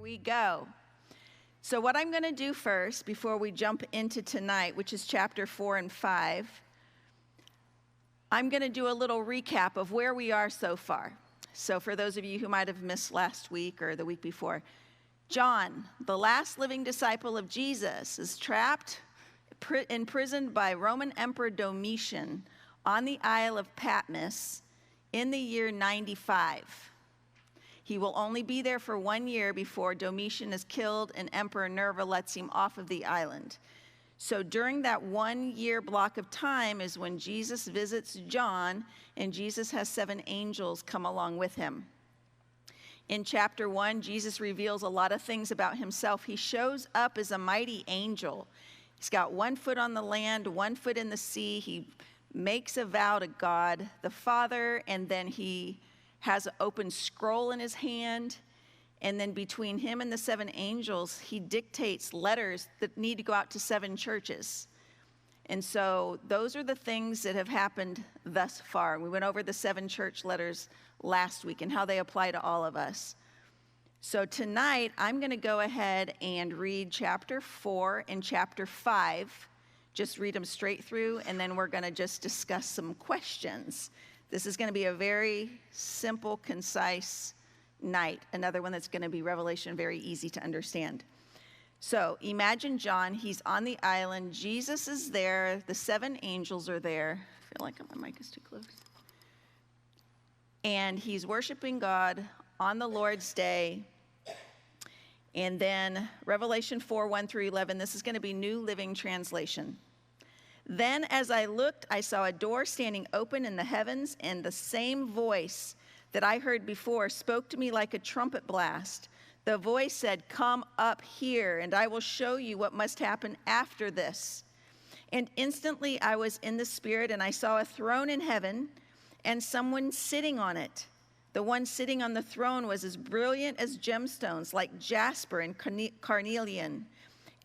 we go. So what I'm going to do first, before we jump into tonight, which is chapter 4 and 5, I'm going to do a little recap of where we are so far. So for those of you who might have missed last week or the week before, John, the last living disciple of Jesus, is trapped, imprisoned by Roman Emperor Domitian on the Isle of Patmos in the year 95. He will only be there for 1 year before Domitian is killed and Emperor Nerva lets him off of the island. So during that 1 year block of time is when Jesus visits John, and Jesus has 7 angels come along with him. In chapter 1, Jesus reveals a lot of things about himself. He shows up as a mighty angel. He's got 1 foot on the land, 1 foot in the sea. He makes a vow to God the Father, and then he has an open scroll in his hand, and then between him and the 7 angels, he dictates letters that need to go out to 7 churches. And so those are the things that have happened thus far. We went over the 7 church letters last week and how they apply to all of us. So tonight, I'm going to go ahead and read chapter 4 and chapter 5. Just read them straight through, and then we're going to just discuss some questions. This is going to be a very simple, concise night. Another one that's going to be Revelation, very easy to understand. So imagine John, he's on the island. Jesus is there. The 7 angels are there. I feel like my mic is too close. And he's worshiping God on the Lord's day. And then Revelation 4, 1 through 11, this is going to be New Living Translation. Then as I looked, I saw a door standing open in the heavens, and the same voice that I heard before spoke to me like a trumpet blast. The voice said, "Come up here, and I will show you what must happen after this." And instantly I was in the Spirit, and I saw a throne in heaven, and someone sitting on it. The one sitting on the throne was as brilliant as gemstones, like jasper and carnelian.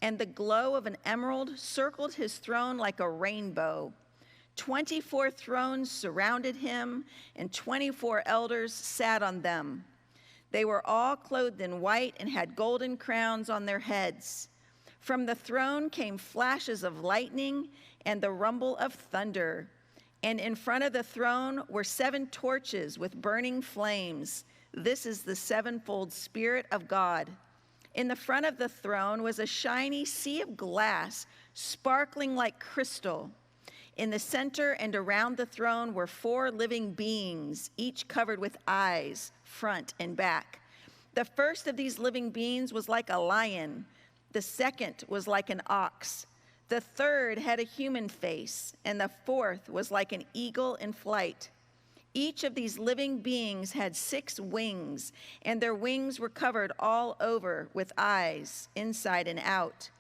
And the glow of an emerald circled his throne like a rainbow. 24 thrones surrounded him, and 24 elders sat on them. They were all clothed in white and had golden crowns on their heads. From the throne came flashes of lightning and the rumble of thunder. And in front of the throne were 7 torches with burning flames. This is the 7-fold Spirit of God. In the front of the throne was a shiny sea of glass, sparkling like crystal. In the center and around the throne were 4 living beings, each covered with eyes, front and back. The first of these living beings was like a lion. The second was like an ox. The third had a human face, and the fourth was like an eagle in flight. Each of these living beings had 6 wings, and their wings were covered all over with eyes, inside and out.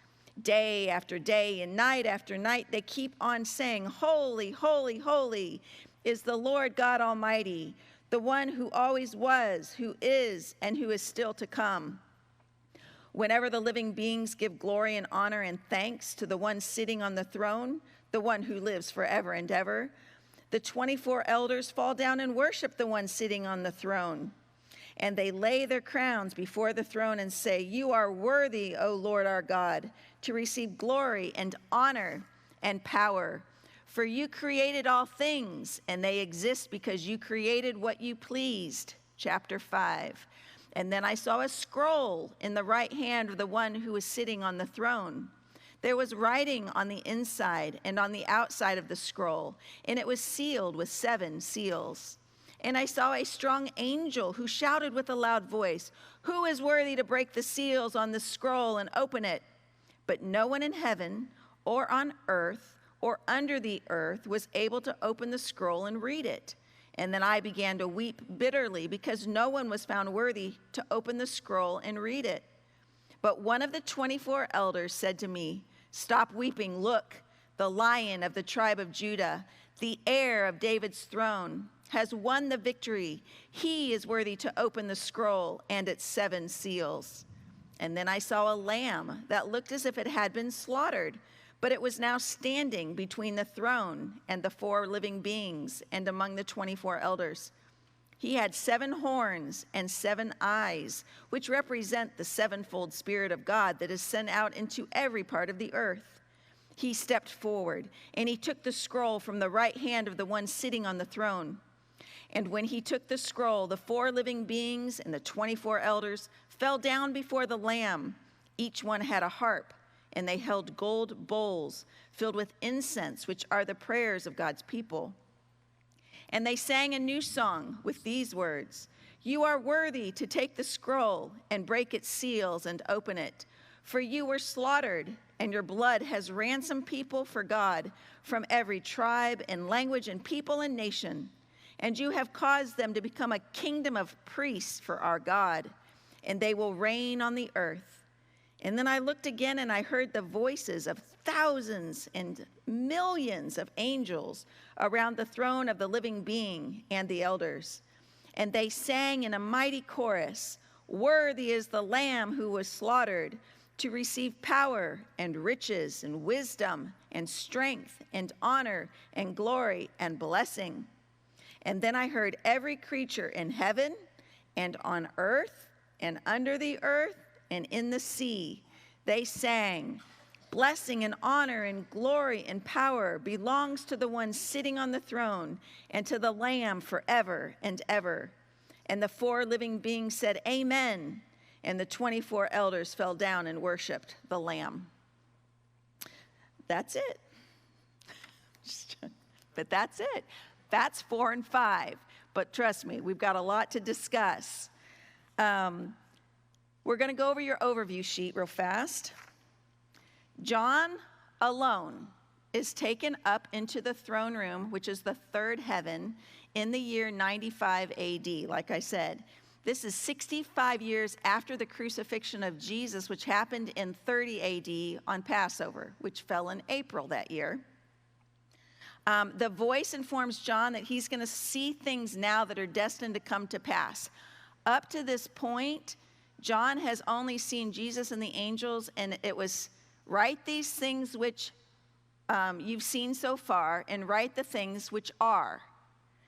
Day after day and night after night, they keep on saying, "Holy, holy, holy is the Lord God Almighty, the one who always was, who is, and who is still to come." Whenever the living beings give glory and honor and thanks to the one sitting on the throne, the one who lives forever and ever, the 24 elders fall down and worship the one sitting on the throne. And they lay their crowns before the throne and say, "You are worthy, O Lord our God, to receive glory and honor and power. For you created all things, and they exist because you created what you pleased." Chapter 5. And then I saw a scroll in the right hand of the one who was sitting on the throne. There was writing on the inside and on the outside of the scroll, and it was sealed with 7 seals. And I saw a strong angel who shouted with a loud voice, "Who is worthy to break the seals on the scroll and open it?" But no one in heaven or on earth or under the earth was able to open the scroll and read it. And then I began to weep bitterly because no one was found worthy to open the scroll and read it. But one of the 24 elders said to me, "Stop weeping. Look, the Lion of the tribe of Judah, the heir of David's throne, has won the victory. He is worthy to open the scroll and its 7 seals." And then I saw a lamb that looked as if it had been slaughtered, but it was now standing between the throne and the 4 living beings and among the 24 elders. He had 7 horns and 7 eyes, which represent the sevenfold Spirit of God that is sent out into every part of the earth. He stepped forward, and he took the scroll from the right hand of the one sitting on the throne. And when he took the scroll, the 4 living beings and the 24 elders fell down before the Lamb. Each one had a harp, and they held gold bowls filled with incense, which are the prayers of God's people. And they sang a new song with these words, "You are worthy to take the scroll and break its seals and open it. For you were slaughtered, and your blood has ransomed people for God from every tribe and language and people and nation. And you have caused them to become a kingdom of priests for our God, and they will reign on the earth." And then I looked again, and I heard the voices of thousands and millions of angels around the throne of the living being and the elders. And they sang in a mighty chorus, "Worthy is the Lamb who was slaughtered to receive power and riches and wisdom and strength and honor and glory and blessing." And then I heard every creature in heaven and on earth and under the earth and in the sea. They sang, "Blessing and honor and glory and power belongs to the one sitting on the throne and to the Lamb forever and ever." And the 4 living beings said, "Amen." And the 24 elders fell down and worshiped the Lamb. That's it. But that's it. That's 4 and 5. But trust me, we've got a lot to discuss. We're going to go over your overview sheet real fast. John alone is taken up into the throne room, which is the 3rd heaven, in the year 95 AD, like I said. This is 65 years after the crucifixion of Jesus, which happened in 30 AD on Passover, which fell in April that year. The voice informs John that he's going to see things now that are destined to come to pass. Up to this point, John has only seen Jesus and the angels, and it was, "Write these things which you've seen so far, and write the things which are."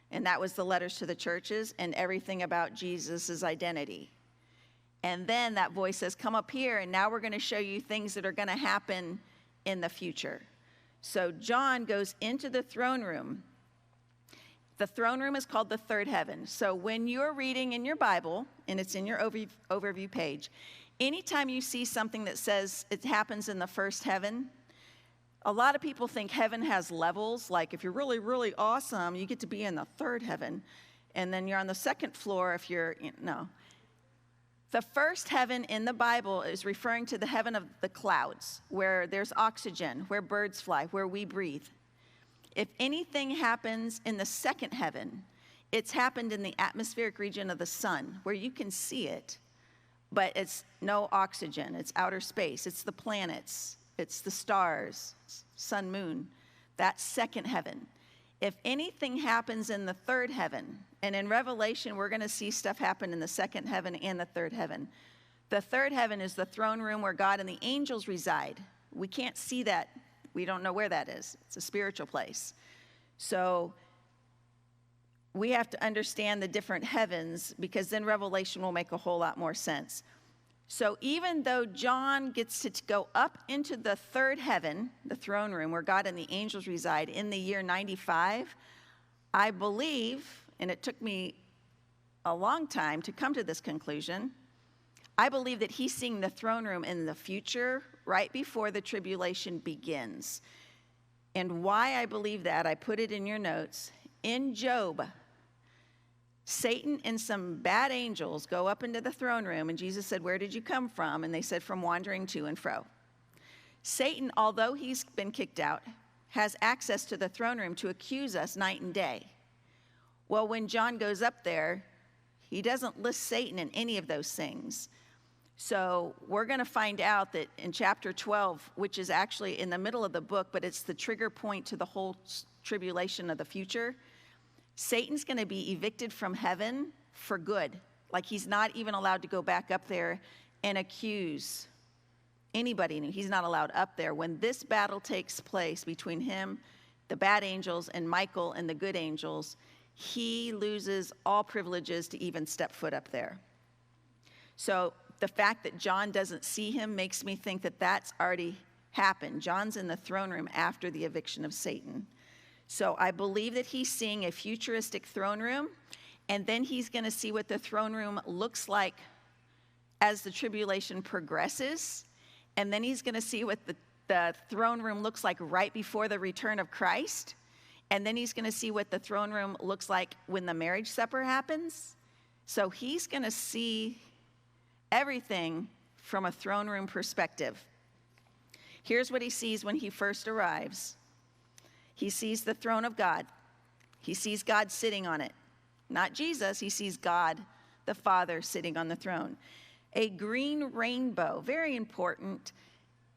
And that was the letters to the churches and everything about Jesus' identity. And then that voice says, "Come up here, and now we're going to show you things that are going to happen in the future." So John goes into the throne room. The throne room is called the 3rd heaven. So when you're reading in your Bible, and it's in your overview page, anytime you see something that says it happens in the 1st heaven, a lot of people think heaven has levels. Like if you're really, really awesome, you get to be in the 3rd heaven. And then you're on the 2nd floor if you're, no. The 1st heaven in the Bible is referring to the heaven of the clouds, where there's oxygen, where birds fly, where we breathe. If anything happens in the 2nd heaven, it's happened in the atmospheric region of the sun, where you can see it, but it's no oxygen. It's outer space. It's the planets. It's the stars, sun, moon. That's 2nd heaven. If anything happens in the 3rd heaven, and in Revelation, we're going to see stuff happen in the 2nd heaven and the 3rd heaven. The 3rd heaven is the throne room where God and the angels reside. We can't see that. We don't know where that is. It's a spiritual place. So we have to understand the different heavens, because then Revelation will make a whole lot more sense. So even though John gets to go up into the 3rd heaven, the throne room where God and the angels reside, in the year 95, I believe, and it took me a long time to come to this conclusion, I believe that he's seeing the throne room in the future, right before the tribulation begins. And why I believe that, I put it in your notes. In Job, Satan and some bad angels go up into the throne room, and Jesus said, "Where did you come from?" And they said, "From wandering to and fro." Satan, although he's been kicked out, has access to the throne room to accuse us night and day. Well, when John goes up there, he doesn't list Satan in any of those things. So we're going to find out that in chapter 12, which is actually in the middle of the book, but it's the trigger point to the whole tribulation of the future, Satan's going to be evicted from heaven for good. Like he's not even allowed to go back up there and accuse anybody. He's not allowed up there. When this battle takes place between him, the bad angels, and Michael and the good angels, he loses all privileges to even step foot up there. So the fact that John doesn't see him makes me think that that's already happened. John's in the throne room after the eviction of Satan. So I believe that he's seeing a futuristic throne room, and then he's going to see what the throne room looks like as the tribulation progresses, and then he's going to see what the throne room looks like right before the return of Christ, and then he's going to see what the throne room looks like when the marriage supper happens. So he's going to see everything from a throne room perspective. Here's what he sees when he first arrives. He sees the throne of God. He sees God sitting on it. Not Jesus, he sees God, the Father, sitting on the throne. A green rainbow, very important.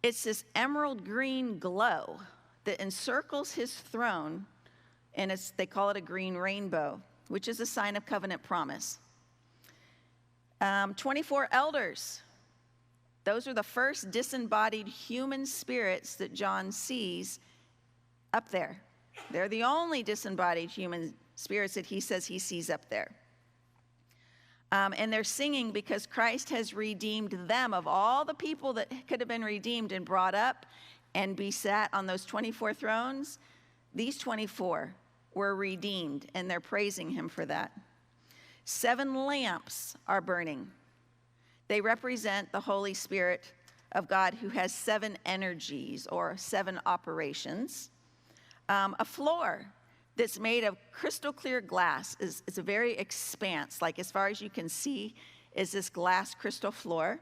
It's this emerald green glow that encircles his throne, and they call it a green rainbow, which is a sign of covenant promise. 24 elders. Those are the first disembodied human spirits that John sees up there. They're the only disembodied human spirits that he says he sees up there. And they're singing because Christ has redeemed them. Of all the people that could have been redeemed and brought up and be sat on those 24 thrones, these 24 were redeemed, and they're praising him for that. 7 lamps are burning. They represent the Holy Spirit of God, who has 7 energies or 7 operations. A floor that's made of crystal clear glass is a very expanse, like as far as you can see is this glass crystal floor.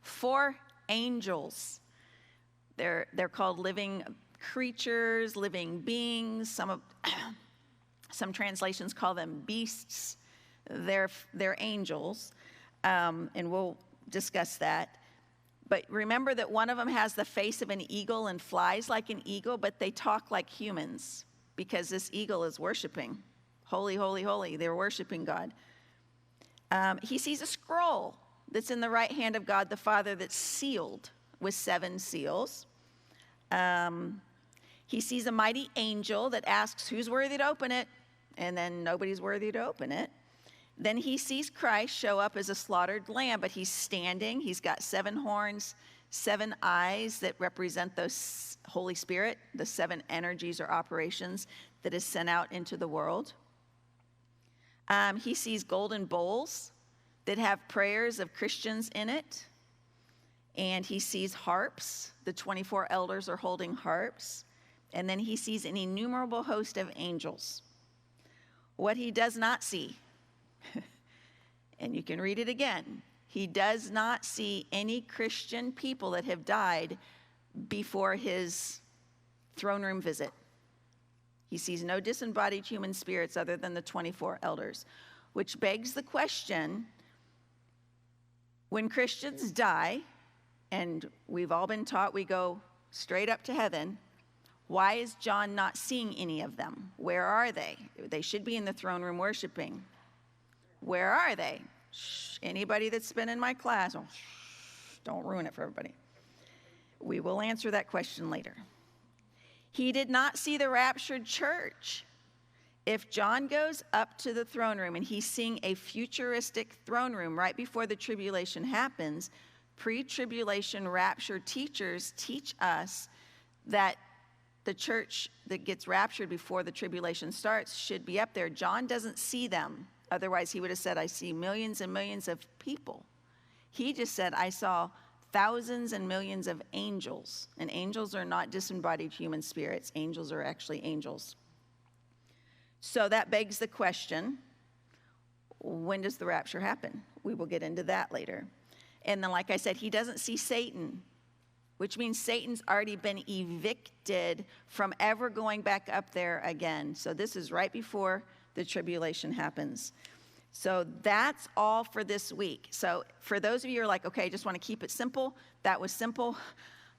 4 angels. They're called living creatures, living beings. Some translations call them beasts. They're angels, and we'll discuss that. But remember that one of them has the face of an eagle and flies like an eagle, but they talk like humans because this eagle is worshiping. Holy, holy, holy. They're worshiping God. He sees a scroll that's in the right hand of God the Father that's sealed with 7 seals. He sees a mighty angel that asks, who's worthy to open it? And then nobody's worthy to open it. Then he sees Christ show up as a slaughtered lamb, but he's standing. He's got 7 horns, 7 eyes that represent the Holy Spirit, the 7 energies or operations that is sent out into the world. He sees golden bowls that have prayers of Christians in it. And he sees harps. The 24 elders are holding harps. And then he sees an innumerable host of angels. What he does not see, and you can read it again, he does not see any Christian people that have died before his throne room visit. He sees no disembodied human spirits other than the 24 elders, which begs the question, when Christians die, and we've all been taught we go straight up to heaven, why is John not seeing any of them? Where are they? They should be in the throne room worshiping. Where are they? Shh, anybody that's been in my class, don't ruin it for everybody. We will answer that question later. He did not see the raptured church. If John goes up to the throne room and he's seeing a futuristic throne room right before the tribulation happens, pre-tribulation rapture teachers teach us that the church that gets raptured before the tribulation starts should be up there. John doesn't see them. Otherwise, he would have said, I see millions and millions of people. He just said, I saw thousands and millions of angels. And angels are not disembodied human spirits. Angels are actually angels. So that begs the question, when does the rapture happen? We will get into that later. And then, like I said, he doesn't see Satan, which means Satan's already been evicted from ever going back up there again. So this is right before the tribulation happens. So that's all for this week. So for those of you who are like, okay, I just want to keep it simple, that was simple,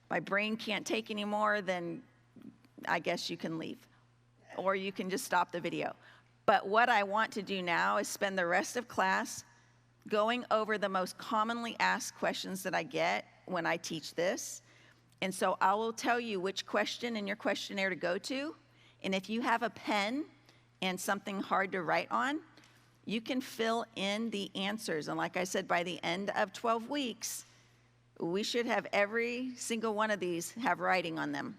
my brain can't take any more, then I guess you can leave. Or you can just stop the video. But what I want to do now is spend the rest of class going over the most commonly asked questions that I get when I teach this. And so I will tell you which question in your questionnaire to go to. And if you have a pen and something hard to write on, you can fill in the answers. And like I said, by the end of 12 weeks, we should have every single one of these have writing on them.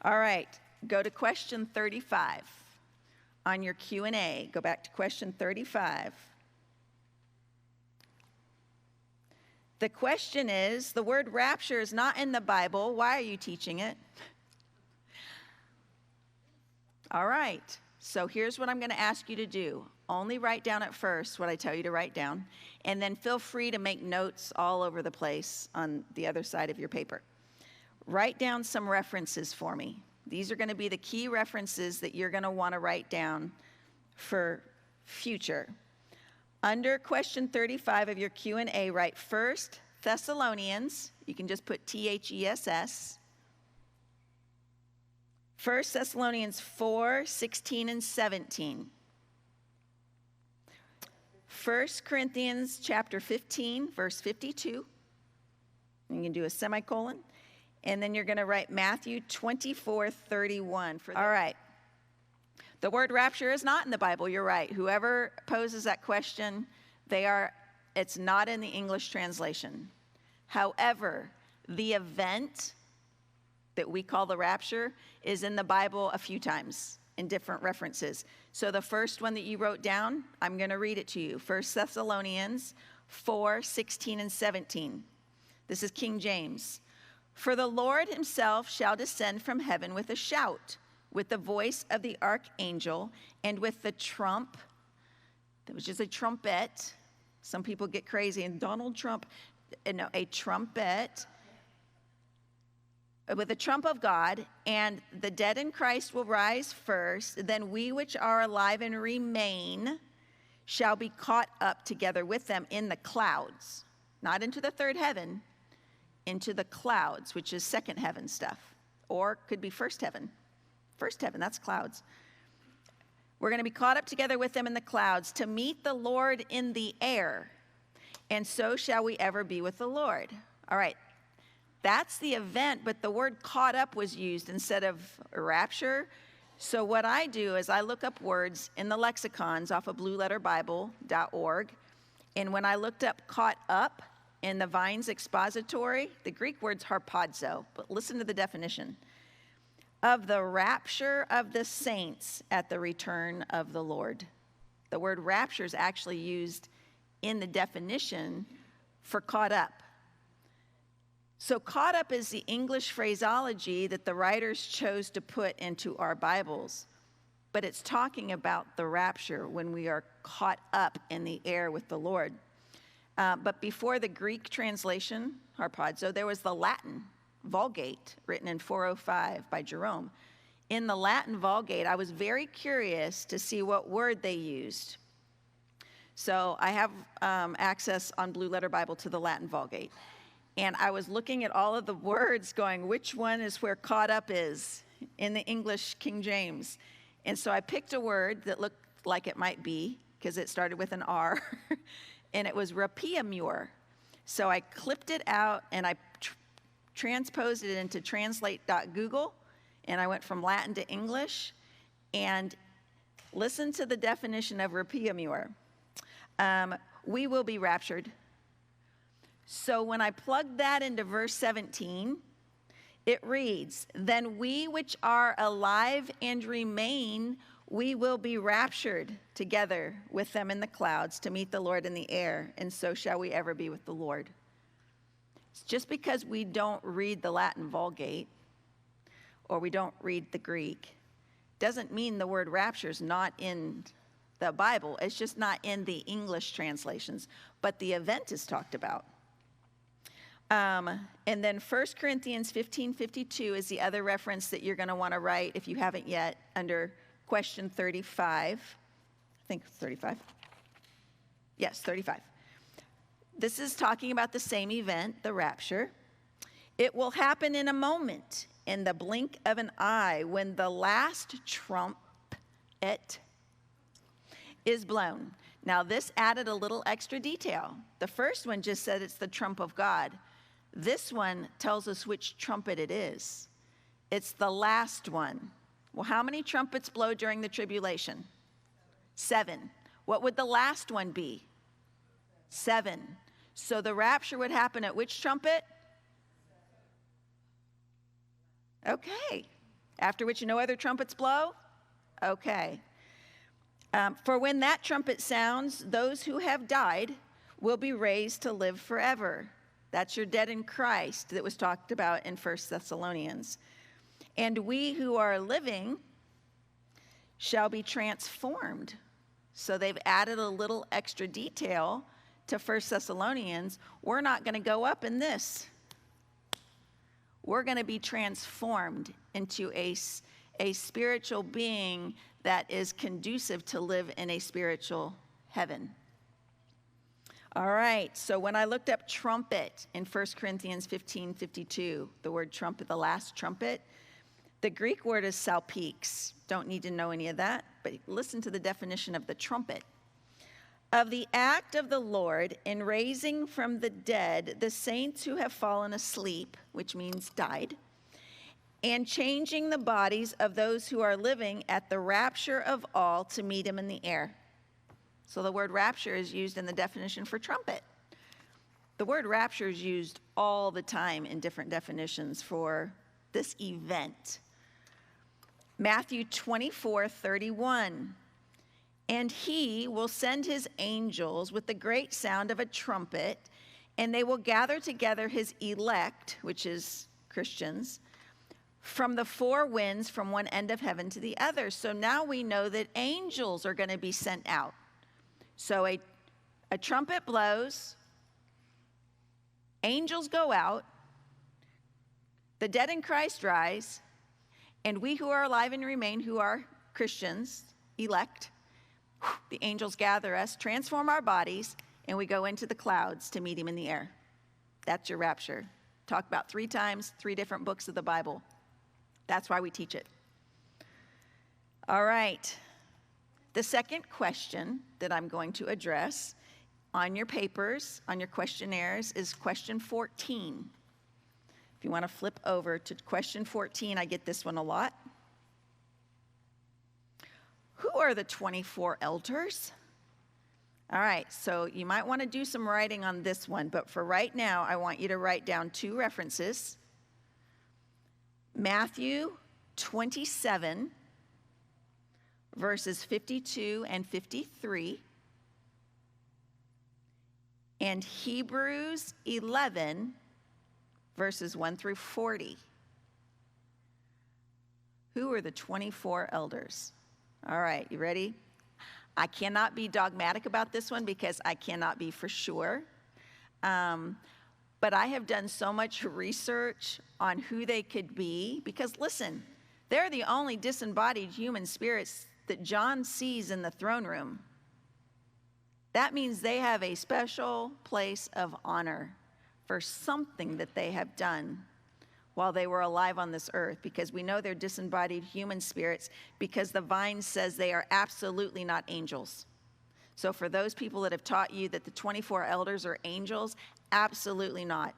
All right, go to question 35 on your Q&A. Go back to question 35. The question is, the word rapture is not in the Bible. Why are you teaching it? All right, so here's what I'm going to ask you to do. Only write down at first what I tell you to write down, and then feel free to make notes all over the place on the other side of your paper. Write down some references for me. These are going to be the key references that you're going to want to write down for future. Under question 35 of your Q&A, write 1 Thessalonians. You can just put THESS. 1 Thessalonians 4, 16 and 17. 1 Corinthians chapter 15, verse 52. You can do a semicolon. And then you're going to write Matthew 24, 31. All right. The word rapture is not in the Bible. You're right. Whoever poses that question, it's not in the English translation. However, the event that we call the rapture is in the Bible a few times in different references. So the first one that you wrote down, I'm going to read it to you. 1 Thessalonians 4, 16 and 17. This is King James. For the Lord himself shall descend from heaven with a shout, with the voice of the archangel, and with the trump, which is a trumpet. Some people get crazy, and Donald Trump, no, a trumpet, with the trump of God, and the dead in Christ will rise first. Then we which are alive and remain shall be caught up together with them in the clouds, not into the third heaven, into the clouds, which is second heaven stuff, or could be first heaven. First heaven, that's clouds. We're going to be caught up together with them in the clouds to meet the Lord in the air, and so shall we ever be with the Lord. All right, that's the event, but the word caught up was used instead of rapture. So what I do is I look up words in the lexicons off of blueletterbible.org, and when I looked up caught up in the Vine's expository, the Greek word's harpazo, but listen to the definition. Of the rapture of the saints at the return of the Lord. The word rapture is actually used in the definition for caught up. So caught up is the English phraseology that the writers chose to put into our Bibles, but it's talking about the rapture when we are caught up in the air with the Lord. But before the Greek translation, harpazo, there was the Latin Vulgate, written in 405 by Jerome. In the Latin Vulgate, I was very curious to see what word they used. So I have access on Blue Letter Bible to the Latin Vulgate. And I was looking at all of the words going, which one is where caught up is in the English King James? And so I picked a word that looked like it might be, because it started with an R, and it was rapiamur. So I clipped it out and I transposed it into translate.google, and I went from Latin to English, and listen to the definition of rapiamur. We will be raptured. So when I plug that into verse 17, it reads, then we which are alive and remain, we will be raptured together with them in the clouds to meet the Lord in the air, and so shall we ever be with the Lord. Just because we don't read the Latin Vulgate or we don't read the Greek doesn't mean the word rapture is not in the Bible. It's just not in the English translations, but the event is talked about. And then 1 Corinthians 15:52 is the other reference that you're going to want to write if you haven't yet, under question 35. I think 35. Yes, 35. This is talking about the same event, the rapture. It will happen in a moment, in the blink of an eye, when the last trumpet is blown. Now, this added a little extra detail. The first one just said it's the trump of God. This one tells us which trumpet it is. It's the last one, Well, how many trumpets blow during the tribulation? 7. What would the last one be? 7. So the rapture would happen at which trumpet? Okay. After which no other trumpets blow? Okay. For when that trumpet sounds, those who have died will be raised to live forever. That's your dead in Christ that was talked about in 1 Thessalonians. And we who are living shall be transformed. So they've added a little extra detail to 1 Thessalonians. We're not going to go up in this. We're going to be transformed into a spiritual being that is conducive to live in a spiritual heaven. All right, so when I looked up trumpet in 1 Corinthians 15:52, the word trumpet, the last trumpet, the Greek word is salpix. Don't need to know any of that, but listen to the definition of the trumpet. Of the act of the Lord in raising from the dead the saints who have fallen asleep, which means died, and changing the bodies of those who are living at the rapture of all to meet him in the air. So the word rapture is used in the definition for trumpet. The word rapture is used all the time in different definitions for this event. Matthew 24:31. And he will send his angels with the great sound of a trumpet, and they will gather together his elect, which is Christians, from the four winds from one end of heaven to the other. So now we know that angels are going to be sent out. So a trumpet blows, angels go out, the dead in Christ rise, and we who are alive and remain, who are Christians, elect, the angels gather us, transform our bodies, and we go into the clouds to meet him in the air. That's your rapture. Talk about 3 times, 3 different books of the Bible. That's why we teach it. All right. The second question that I'm going to address on your papers, on your questionnaires, is question 14. If you want to flip over to question 14, I get this one a lot. Who are the 24 elders? All right, so you might want to do some writing on this one, but for right now, I want you to write down 2 references. Matthew 27, verses 52 and 53, and Hebrews 11, verses 1 through 40. Who are the 24 elders? All right, you ready? I cannot be dogmatic about this one because I cannot be for sure. But I have done so much research on who they could be because, listen, they're the only disembodied human spirits that John sees in the throne room. That means they have a special place of honor for something that they have done while they were alive on this earth, because we know they're disembodied human spirits because the vine says they are absolutely not angels. So for those people that have taught you that the 24 elders are angels, absolutely not.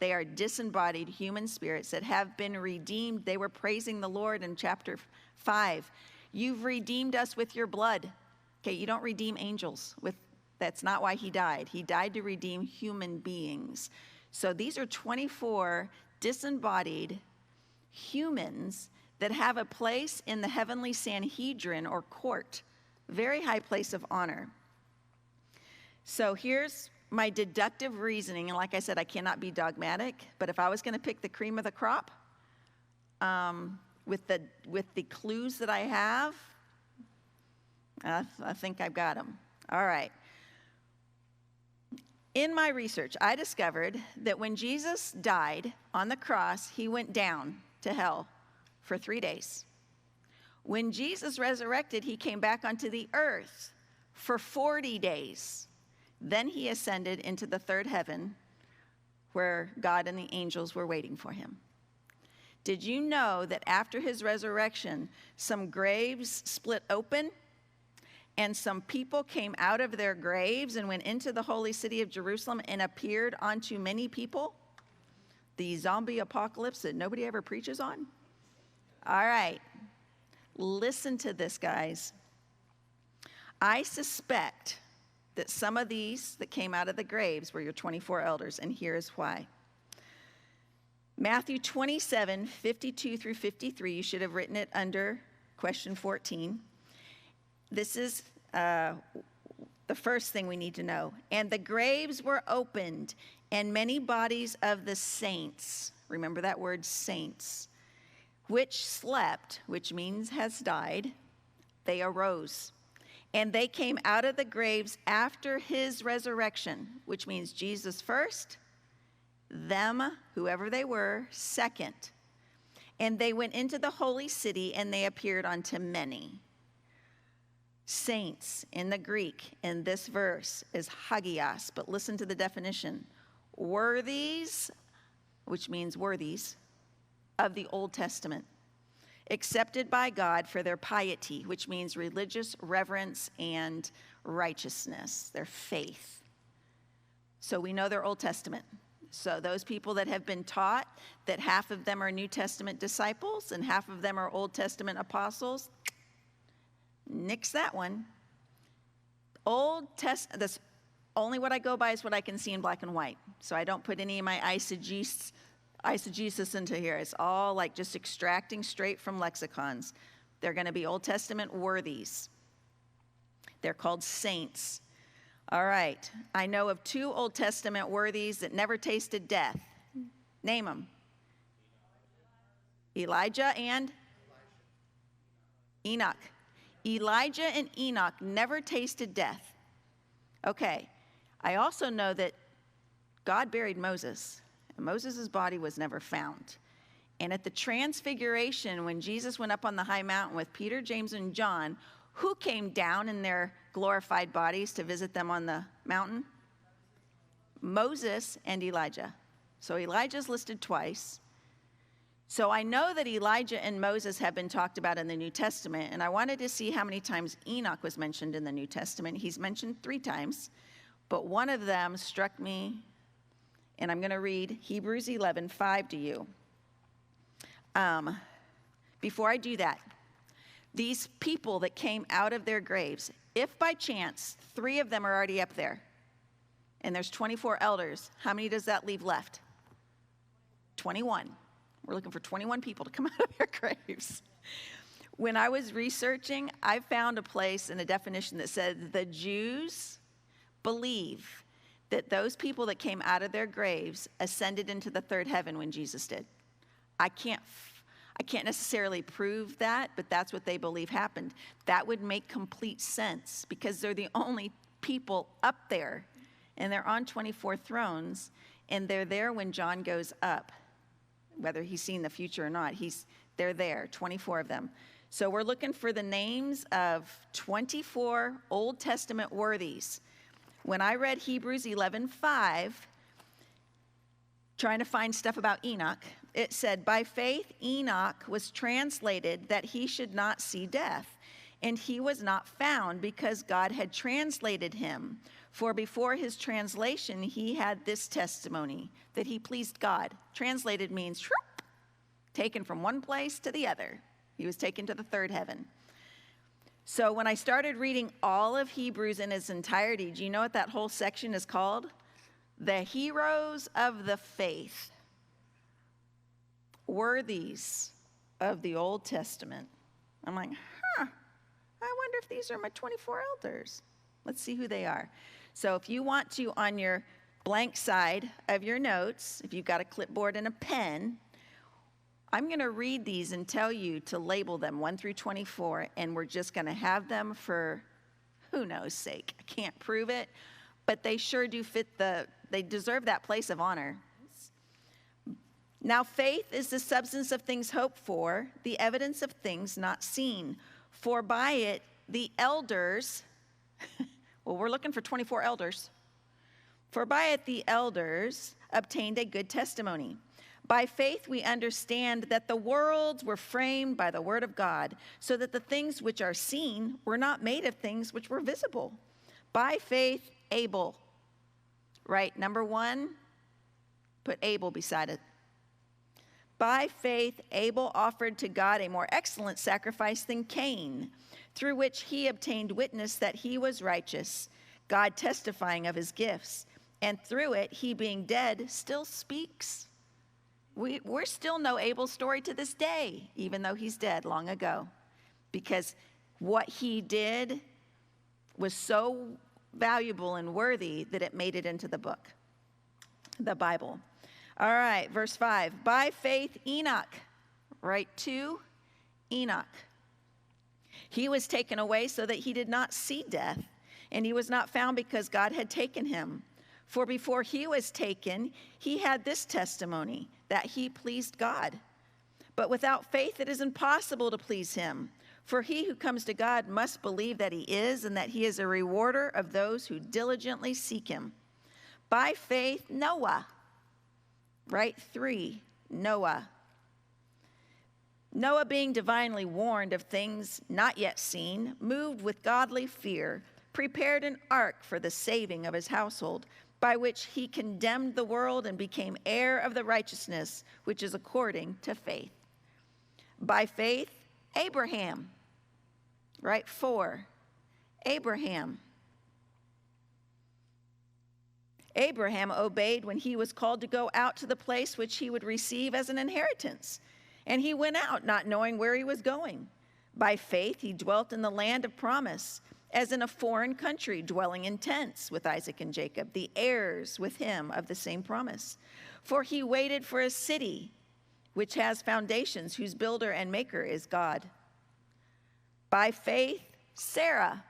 They are disembodied human spirits that have been redeemed. They were praising the Lord in chapter 5. You've redeemed us with your blood. Okay, you don't redeem angels. That's not why he died. He died to redeem human beings. So these are 24 disembodied humans that have a place in the heavenly Sanhedrin or court, very high place of honor. So here's my deductive reasoning, and like I said, I cannot be dogmatic, but if I was going to pick the cream of the crop, with the clues that I have, I think I've got them. All right. In my research, I discovered that when Jesus died on the cross, he went down to hell for 3 days. When Jesus resurrected, he came back onto the earth for 40 days. Then he ascended into the 3rd heaven where God and the angels were waiting for him. Did you know that after his resurrection, some graves split open? And some people came out of their graves and went into the holy city of Jerusalem and appeared unto many people? The zombie apocalypse that nobody ever preaches on? All right. Listen to this, guys. I suspect that some of these that came out of the graves were your 24 elders, and here's why. Matthew 27, 52 through 53, you should have written it under question 14. This is the first thing we need to know. And the graves were opened, and many bodies of the saints, remember that word saints, which slept, which means has died, they arose. And they came out of the graves after his resurrection, which means Jesus first, them, whoever they were, second. And they went into the holy city, and they appeared unto many. Saints in the Greek in this verse is hagios, but listen to the definition. Worthies, which means worthies, of the Old Testament, accepted by God for their piety, which means religious reverence and righteousness, their faith. So we know they're Old Testament. So those people that have been taught that half of them are New Testament disciples and half of them are Old Testament apostles, nix that one. That's only what I go by is what I can see in black and white. So I don't put any of my eisegesis into here. It's all like just extracting straight from lexicons. They're going to be Old Testament worthies. They're called saints. All right. I know of 2 Old Testament worthies that never tasted death. Name them. Elijah and Enoch. Elijah and Enoch never tasted death. Okay. I also know that God buried Moses. Moses' body was never found. And at the transfiguration, when Jesus went up on the high mountain with Peter, James, and John, who came down in their glorified bodies to visit them on the mountain? Moses and Elijah. So Elijah's listed twice. So I know that Elijah and Moses have been talked about in the New Testament, and I wanted to see how many times Enoch was mentioned in the New Testament. He's mentioned 3 times, but one of them struck me. And I'm going to read Hebrews 11:5 to you. Before I do that, these people that came out of their graves, if by chance 3 of them are already up there, and there's 24 elders, how many does that leave left? 21. We're looking for 21 people to come out of their graves. When I was researching, I found a place and a definition that said the Jews believe that those people that came out of their graves ascended into the 3rd heaven when Jesus did. I can't necessarily prove that, but that's what they believe happened. That would make complete sense because they're the only people up there, and they're on 24 thrones, and they're there when John goes up. Whether he's seen the future or not, they're there, 24 of them. So we're looking for the names of 24 Old Testament worthies. When I read Hebrews 11:5, trying to find stuff about Enoch, it said, by faith Enoch was translated that he should not see death, and he was not found because God had translated him. For before his translation, he had this testimony, that he pleased God. Translated means taken from one place to the other. He was taken to the 3rd heaven. So when I started reading all of Hebrews in its entirety, do you know what that whole section is called? The heroes of the faith. Worthies of the Old Testament. I'm like, I wonder if these are my 24 elders. Let's see who they are. So if you want to, on your blank side of your notes, if you've got a clipboard and a pen, I'm going to read these and tell you to label them 1 through 24, and we're just going to have them for who knows sake. I can't prove it, but they sure do fit they deserve that place of honor. Now faith is the substance of things hoped for, the evidence of things not seen. For by it the elders, well, we're looking for 24 elders. For by it the elders obtained a good testimony. By faith we understand that the worlds were framed by the word of God, so that the things which are seen were not made of things which were visible. By faith Abel, right, number 1, put Abel beside it. By faith, Abel offered to God a more excellent sacrifice than Cain, through which he obtained witness that he was righteous, God testifying of his gifts. And through it, he being dead, still speaks. We're still know Abel's story to this day, even though he's dead long ago, because what he did was so valuable and worthy that it made it into the book, the Bible. All right, verse 5. By faith, Enoch, right, 2, Enoch. He was taken away so that he did not see death, and he was not found because God had taken him. For before he was taken, he had this testimony, that he pleased God. But without faith it is impossible to please him. For he who comes to God must believe that he is, and that he is a rewarder of those who diligently seek him. By faith, Noah, right, 3, Noah. Noah, being divinely warned of things not yet seen, moved with godly fear, prepared an ark for the saving of his household, by which he condemned the world and became heir of the righteousness which is according to faith. By faith, Abraham, right, 4, Abraham. Abraham obeyed when he was called to go out to the place which he would receive as an inheritance. And he went out, not knowing where he was going. By faith, he dwelt in the land of promise, as in a foreign country, dwelling in tents with Isaac and Jacob, the heirs with him of the same promise. For he waited for a city which has foundations, whose builder and maker is God. By faith, Sarah.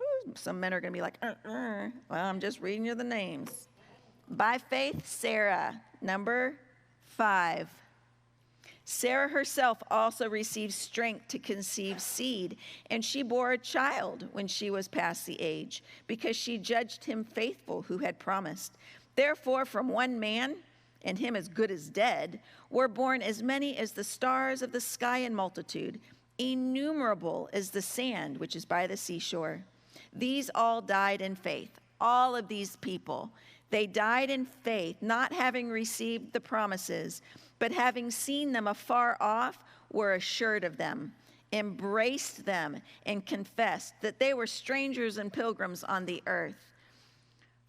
Ooh, some men are going to be like, Well, I'm just reading you the names. By faith, Sarah, number 5. Sarah herself also received strength to conceive seed, and she bore a child when she was past the age, because she judged him faithful who had promised. Therefore, from one man, and him as good as dead, were born as many as the stars of the sky in multitude, innumerable as the sand which is by the seashore. These all died in faith. All of these people, they died in faith, not having received the promises, but having seen them afar off, were assured of them, embraced them, and confessed that they were strangers and pilgrims on the earth.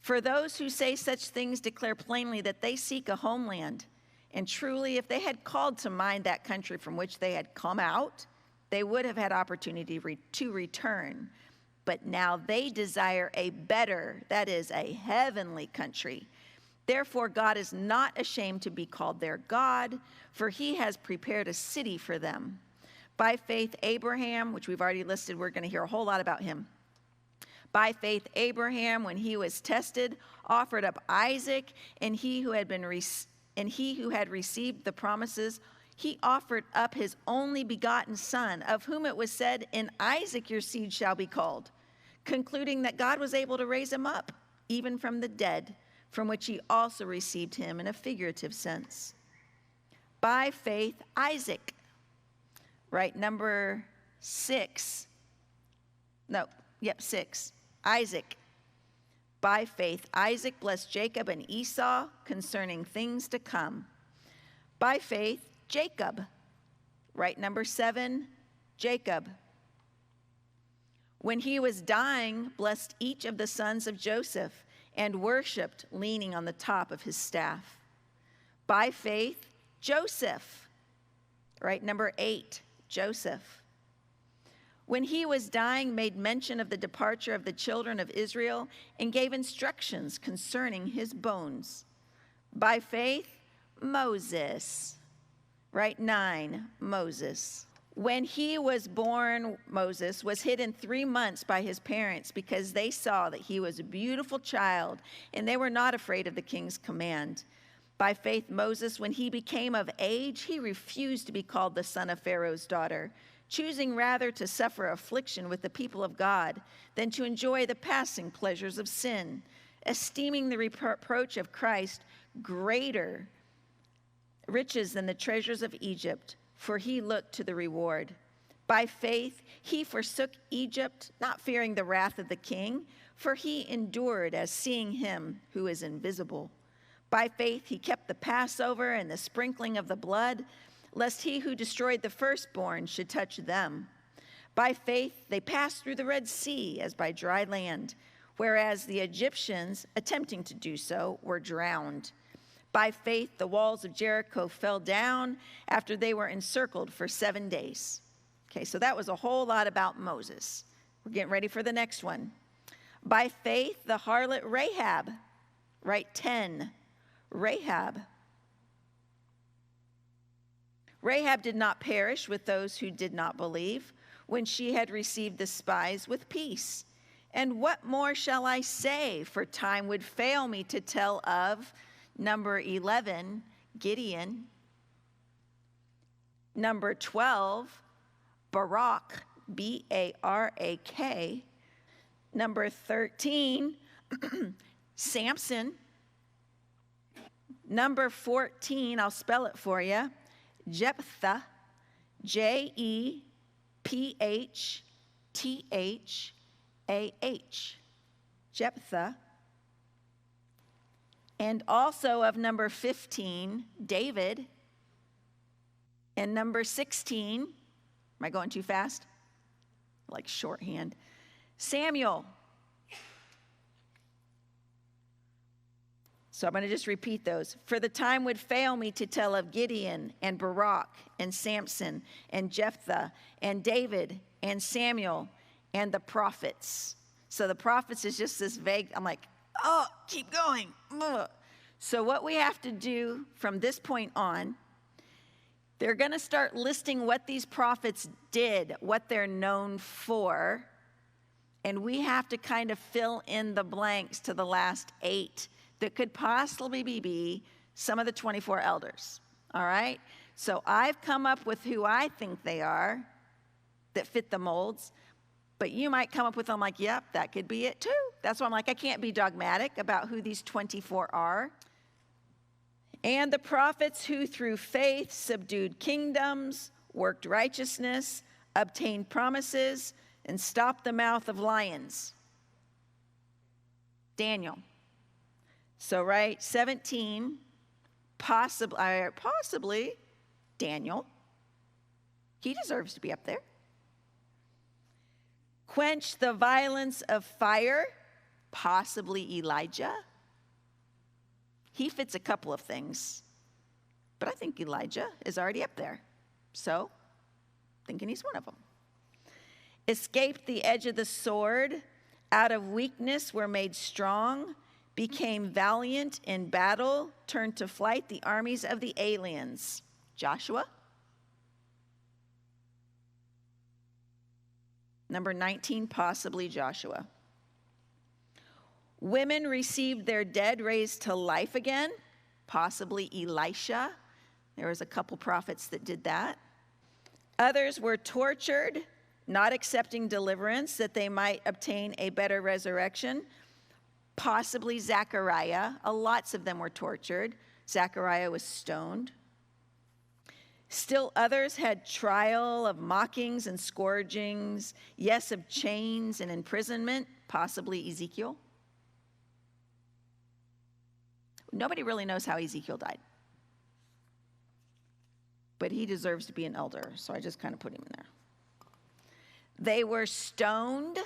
For those who say such things declare plainly that they seek a homeland. And truly, if they had called to mind that country from which they had come out, they would have had opportunity to return. But now they desire a better, that is, a heavenly country. Therefore, God is not ashamed to be called their God, for he has prepared a city for them. By faith, Abraham, which we've already listed, we're going to hear a whole lot about him. By faith, Abraham, when he was tested, offered up Isaac, and he who had received the promises, he offered up his only begotten son, of whom it was said, "In Isaac your seed shall be called," concluding that God was able to raise him up, even from the dead, from which he also received him in a figurative sense. By faith, Isaac, right, number 6. 6. Isaac. By faith, Isaac blessed Jacob and Esau concerning things to come. By faith, Jacob, right, number 7, Jacob. When he was dying, blessed each of the sons of Joseph, and worshiped, leaning on the top of his staff. By faith, Joseph, right, number 8, Joseph. When he was dying, made mention of the departure of the children of Israel, and gave instructions concerning his bones. By faith, Moses, right, 9, Moses. When he was born, Moses was hidden 3 months by his parents because they saw that he was a beautiful child, and they were not afraid of the king's command. By faith, Moses, when he became of age, he refused to be called the son of Pharaoh's daughter, choosing rather to suffer affliction with the people of God than to enjoy the passing pleasures of sin, esteeming the reproach of Christ greater riches than the treasures of Egypt, for he looked to the reward. By faith, he forsook Egypt, not fearing the wrath of the king, for he endured as seeing him who is invisible. By faith he kept the Passover and the sprinkling of the blood, lest he who destroyed the firstborn should touch them. By faith they passed through the Red Sea as by dry land, whereas the Egyptians, attempting to do so, were drowned. By faith the walls of Jericho fell down after they were encircled for 7 days. Okay, so that was a whole lot about Moses. We're getting ready for the next one. By faith the harlot Rahab, write 10, Rahab did not perish with those who did not believe, when she had received the spies with peace. And what more shall I say? For time would fail me to tell of number 11, Gideon. Number 12, Barak, B-A-R-A-K. Number 13, Samson. Number 14, I'll spell it for you, Jephthah, Jephthah, Jephthah. And also of number 15, David. And number 16, am I going too fast? Like shorthand. Samuel. So I'm going to just repeat those. For the time would fail me to tell of Gideon and Barak and Samson and Jephthah and David and Samuel and the prophets. So the prophets is just this vague, I'm like, oh, keep going. Ugh. So what we have to do from this point on, they're going to start listing what these prophets did, what they're known for, and we have to kind of fill in the blanks to the last 8 that could possibly be some of the 24 elders, all right? So I've come up with who I think they are that fit the molds, but you might come up with them like, yep, that could be it too. That's why I'm like, I can't be dogmatic about who these 24 are. And the prophets who through faith subdued kingdoms, worked righteousness, obtained promises, and stopped the mouth of lions. Daniel. So, right, 17, possibly Daniel. He deserves to be up there. Quench the violence of fire, possibly Elijah. He fits a couple of things, but I think Elijah is already up there. So, thinking he's one of them. Escaped the edge of the sword, out of weakness were made strong, became valiant in battle, turned to flight the armies of the aliens. Joshua. Number 19, possibly Joshua. Women received their dead raised to life again, possibly Elisha. There was a couple prophets that did that. Others were tortured, not accepting deliverance that they might obtain a better resurrection, possibly Zechariah. Lots of them were tortured. Zechariah was stoned. Still others had trial of mockings and scourgings, yes, of chains and imprisonment, possibly Ezekiel. Nobody really knows how Ezekiel died. But he deserves to be an elder, so I just kind of put him in there. They were stoned,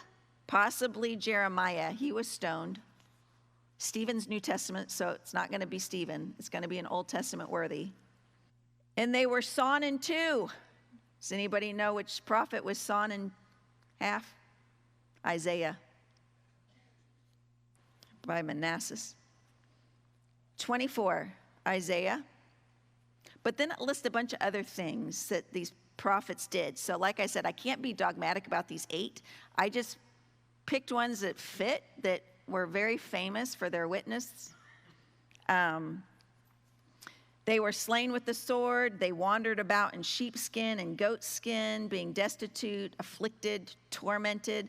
possibly Jeremiah. He was stoned. Stephen's New Testament, so it's not going to be Stephen. It's going to be an Old Testament worthy. And they were sawn in two. Does anybody know which prophet was sawn in half? Isaiah. By Manasseh. 24, Isaiah. But then it lists a bunch of other things that these prophets did. So like I said, I can't be dogmatic about these 8. I just picked ones that fit, that were very famous for their witness. They were slain with the sword. They wandered about in sheepskin and goatskin, being destitute, afflicted, tormented,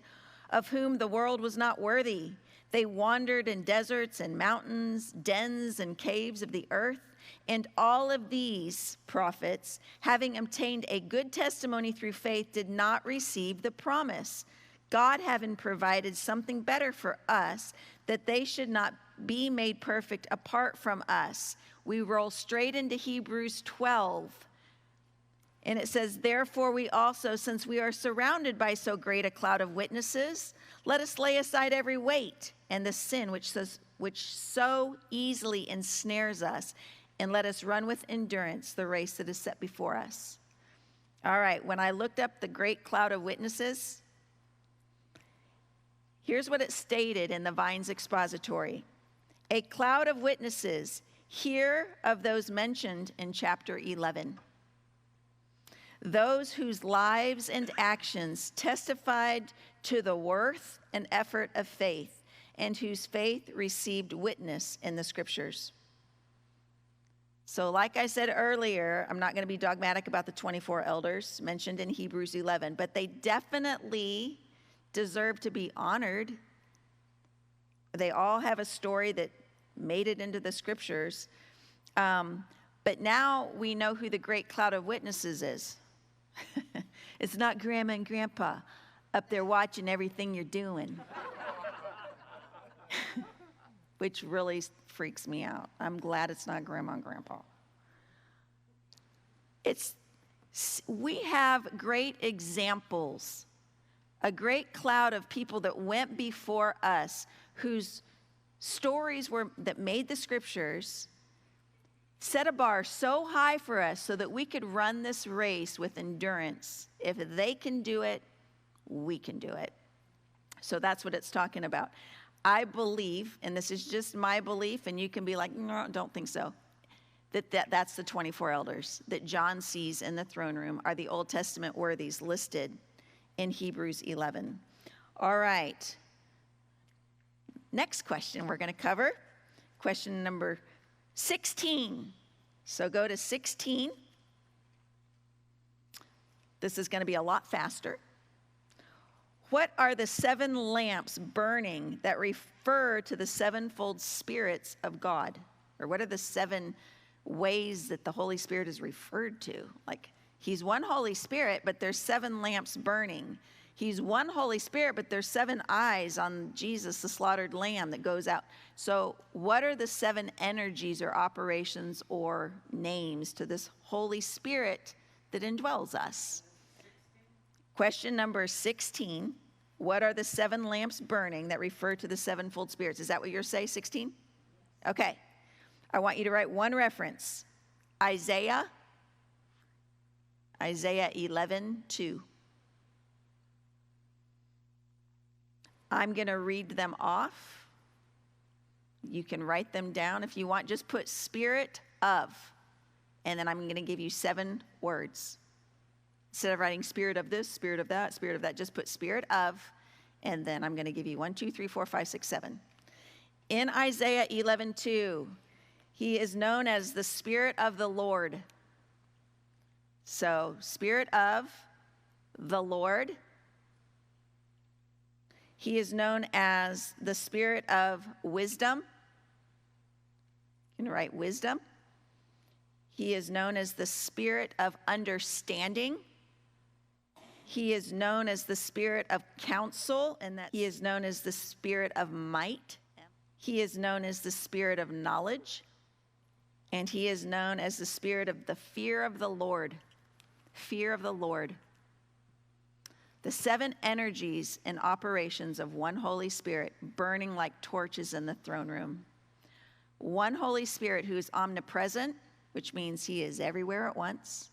of whom the world was not worthy. They wandered in deserts and mountains, dens and caves of the earth. And all of these prophets, having obtained a good testimony through faith, did not receive the promise, God having provided something better for us, that they should not be made perfect apart from us. We roll straight into Hebrews 12. And it says, therefore we also, since we are surrounded by so great a cloud of witnesses, let us lay aside every weight and the sin which so easily ensnares us, and let us run with endurance the race that is set before us. All right, when I looked up the great cloud of witnesses, here's what it stated in the Vine's expository. A cloud of witnesses, here of those mentioned in chapter 11. Those whose lives and actions testified to the worth and effort of faith, and whose faith received witness in the scriptures. So like I said earlier, I'm not going to be dogmatic about the 24 elders mentioned in Hebrews 11, but they definitely deserve to be honored. They all have a story that made it into the scriptures. But now we know who the great cloud of witnesses is. It's not grandma and grandpa up there watching everything you're doing, which really freaks me out. I'm glad it's not grandma and grandpa. We have great examples, a great cloud of people that went before us, whose stories that made the scriptures, set a bar so high for us so that we could run this race with endurance. If they can do it, we can do it. So that's what it's talking about. I believe, and this is just my belief, and you can be like, no, don't think so, that's the 24 elders that John sees in the throne room are the Old Testament worthies listed in Hebrews 11. All right. Next question we're going to cover, question number 16. So go to 16. This is going to be a lot faster. What are the 7 lamps burning that refer to the 7-fold spirits of God? Or what are the 7 ways that the Holy Spirit is referred to? Like, he's one Holy Spirit, but there's 7 lamps burning. He's one Holy Spirit, but there's 7 eyes on Jesus, the slaughtered lamb that goes out. So what are the 7 energies or operations or names to this Holy Spirit that indwells us? Question number 16. What are the 7 lamps burning that refer to the 7-fold spirits? Is that what you're saying, 16? Okay. I want you to write one reference. Isaiah 11:2. I'm going to read them off. You can write them down if you want. Just put spirit of, and then I'm going to give you 7 words. Instead of writing spirit of this, spirit of that, just put spirit of, and then I'm going to give you 1, 2, 3, 4, 5, 6, 7. In Isaiah 11:2, he is known as the Spirit of the Lord. So, Spirit of the Lord. He is known as the Spirit of wisdom. You can write wisdom. He is known as the Spirit of understanding. He is known as the Spirit of counsel, and that he is known as the Spirit of might. He is known as the Spirit of knowledge. And he is known as the Spirit of the fear of the Lord. Fear of the Lord. The 7 energies and operations of one Holy Spirit burning like torches in the throne room. One Holy Spirit who is omnipresent, which means he is everywhere at once.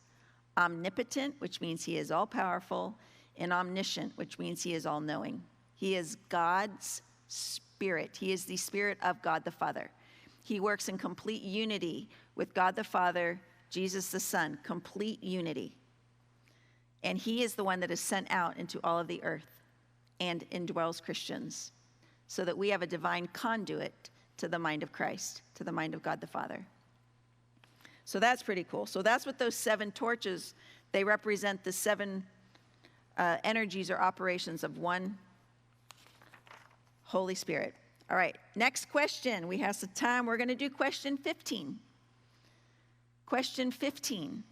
Omnipotent, which means he is all-powerful. And omniscient, which means he is all-knowing. He is God's Spirit. He is the Spirit of God the Father. He works in complete unity with God the Father, Jesus the Son, complete unity. And he is the one that is sent out into all of the earth and indwells Christians so that we have a divine conduit to the mind of Christ, to the mind of God the Father. So that's pretty cool. So that's what those 7 torches, they represent the 7 energies or operations of one Holy Spirit. All right, next question. We have some time. We're going to do question 15. Question 15.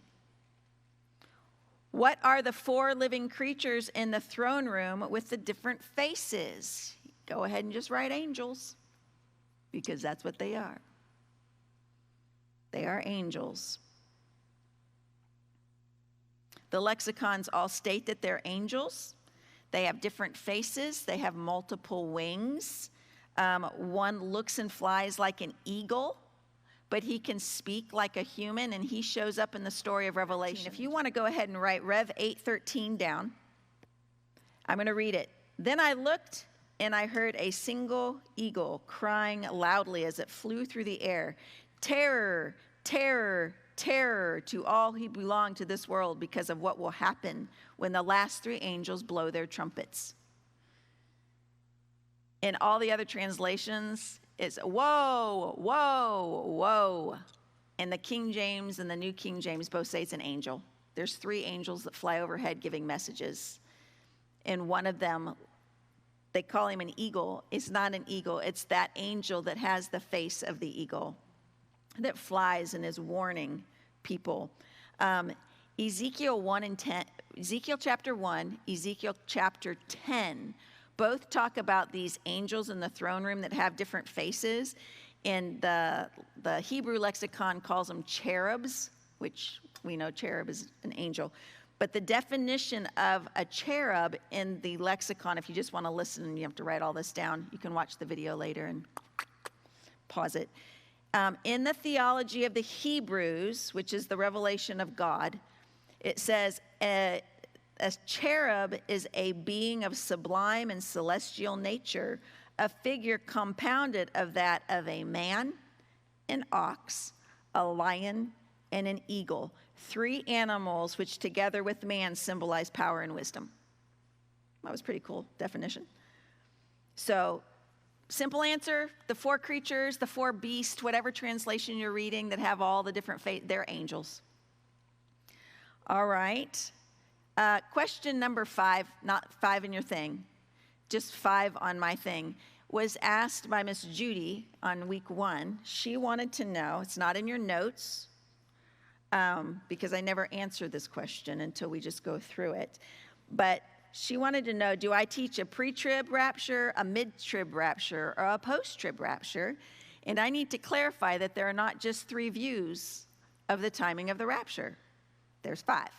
What are the 4 living creatures in the throne room with the different faces? Go ahead and just write angels. because that's what they are. They are angels. The lexicons all state that they're angels. They have different faces. They have multiple wings. One looks and flies like an eagle, but he can speak like a human, and he shows up in the story of Revelation. If you want to go ahead and write Rev 8:13 down, I'm going to read it. Then I looked, and I heard a single eagle crying loudly as it flew through the air, "Terror, terror, terror to all who belong to this world because of what will happen when the last three angels blow their trumpets." In all the other translations, it's whoa, whoa, whoa. And the King James and the New King James both say it's an angel. There's three angels that fly overhead giving messages. And one of them, they call him an eagle. It's not an eagle. It's that angel that has the face of the eagle that flies and is warning people. Ezekiel 1 and 10, Ezekiel chapter 1, Ezekiel chapter 10, both talk about these angels in the throne room that have different faces. And the Hebrew lexicon calls them cherubs, which we know cherub is an angel. But the definition of a cherub in the lexicon, if you just want to listen and you have to write all this down, you can watch the video later and pause it. In the theology of the Hebrews, which is the revelation of God, it says a cherub is a being of sublime and celestial nature, a figure compounded of that of a man, an ox, a lion, and an eagle, three animals which together with man symbolize power and wisdom. That was a pretty cool definition. So, simple answer, the four creatures, the four beasts, whatever translation you're reading that have all the different they're angels. All right. Question number 5, not 5 in your thing, just 5 on my thing, was asked by Miss Judy on week 1. She wanted to know, it's not in your notes, because I never answer this question until we just go through it, but she wanted to know, do I teach a pre-trib rapture, a mid-trib rapture, or a post-trib rapture? And I need to clarify that there are not just 3 views of the timing of the rapture. There's 5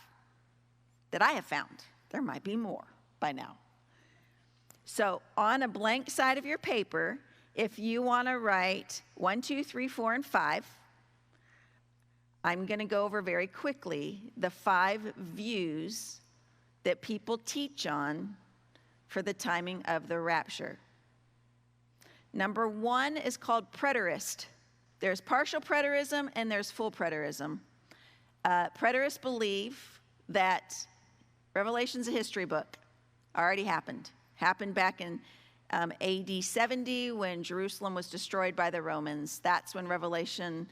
that I have found. There might be more by now. So on a blank side of your paper, if you want to write 1, 2, 3, 4, and 5, I'm going to go over very quickly the 5 views that people teach on for the timing of the rapture. Number 1 is called preterist. There's partial preterism and there's full preterism. Preterists believe that Revelation's a history book. Already happened. Happened back in AD 70 when Jerusalem was destroyed by the Romans. That's when Revelation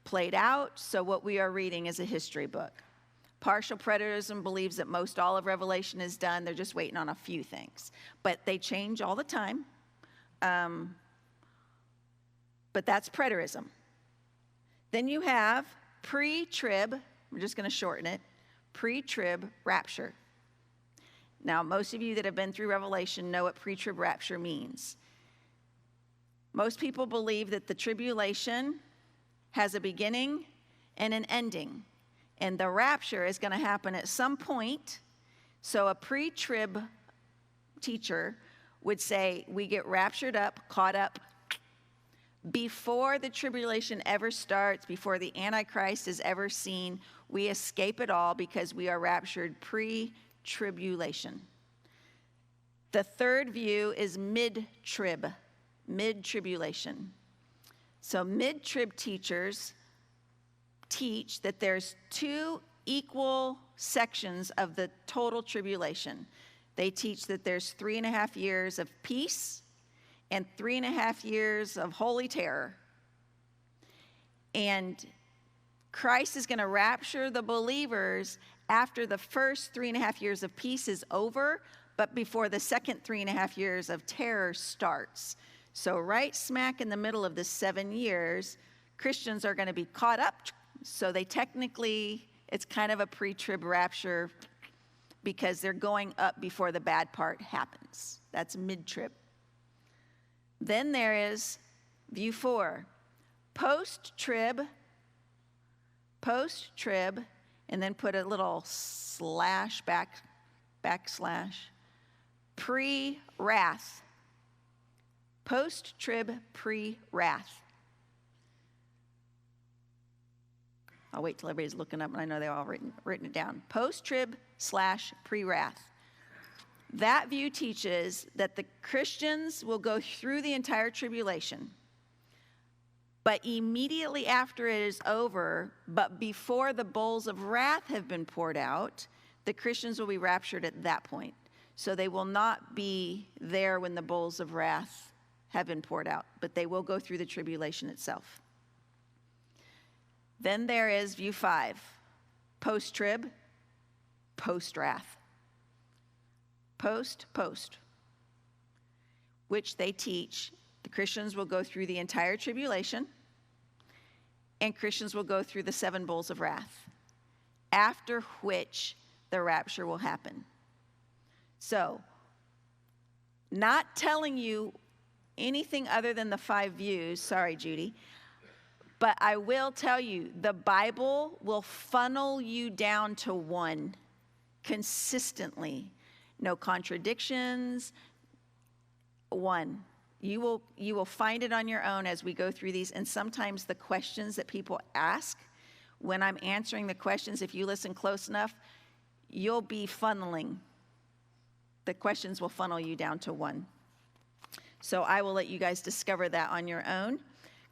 played out. So what we are reading is a history book. Partial preterism believes that most all of Revelation is done. They're just waiting on a few things. But they change all the time. But that's preterism. Then you have pre-trib. We're just going to shorten it. Pre-trib rapture. Now, most of you that have been through Revelation know what pre-trib rapture means. Most people believe that the tribulation has a beginning and an ending. And the rapture is going to happen at some point. So a pre-trib teacher would say, we get raptured up, caught up, before the tribulation ever starts, before the Antichrist is ever seen. We escape it all because we are raptured pre-tribulation. The third view is mid-trib, mid-tribulation. So mid-trib teachers teach that there's 2 equal sections of the total tribulation. They teach that there's 3.5 years of peace and 3.5 years of holy terror. And Christ is going to rapture the believers after the first 3.5 years of peace is over, but before the second 3.5 years of terror starts. So right smack in the middle of the 7 years, Christians are going to be caught up. So they technically, it's kind of a pre-trib rapture because they're going up before the bad part happens. That's mid-trib. Then there is View 4, post-trib, and then put a little slash backslash, pre-wrath. Post-trib, pre-wrath. I'll wait till everybody's looking up, and I know they've all written it down. Post-trib / pre-wrath. That view teaches that the Christians will go through the entire tribulation, but immediately after it is over, but before the bowls of wrath have been poured out, the Christians will be raptured at that point. So they will not be there when the bowls of wrath have been poured out, but they will go through the tribulation itself. Then there is view 5, post-trib, post-wrath. Post, which they teach the Christians will go through the entire tribulation, and Christians will go through the 7 bowls of wrath, after which the rapture will happen. So, not telling you anything other than the 5 views, sorry, Judy, but I will tell you, the Bible will funnel you down to one consistently. No contradictions, one. You will find it on your own as we go through these, and sometimes the questions that people ask, when I'm answering the questions, if you listen close enough, you'll be funneling. The questions will funnel you down to one. So I will let you guys discover that on your own.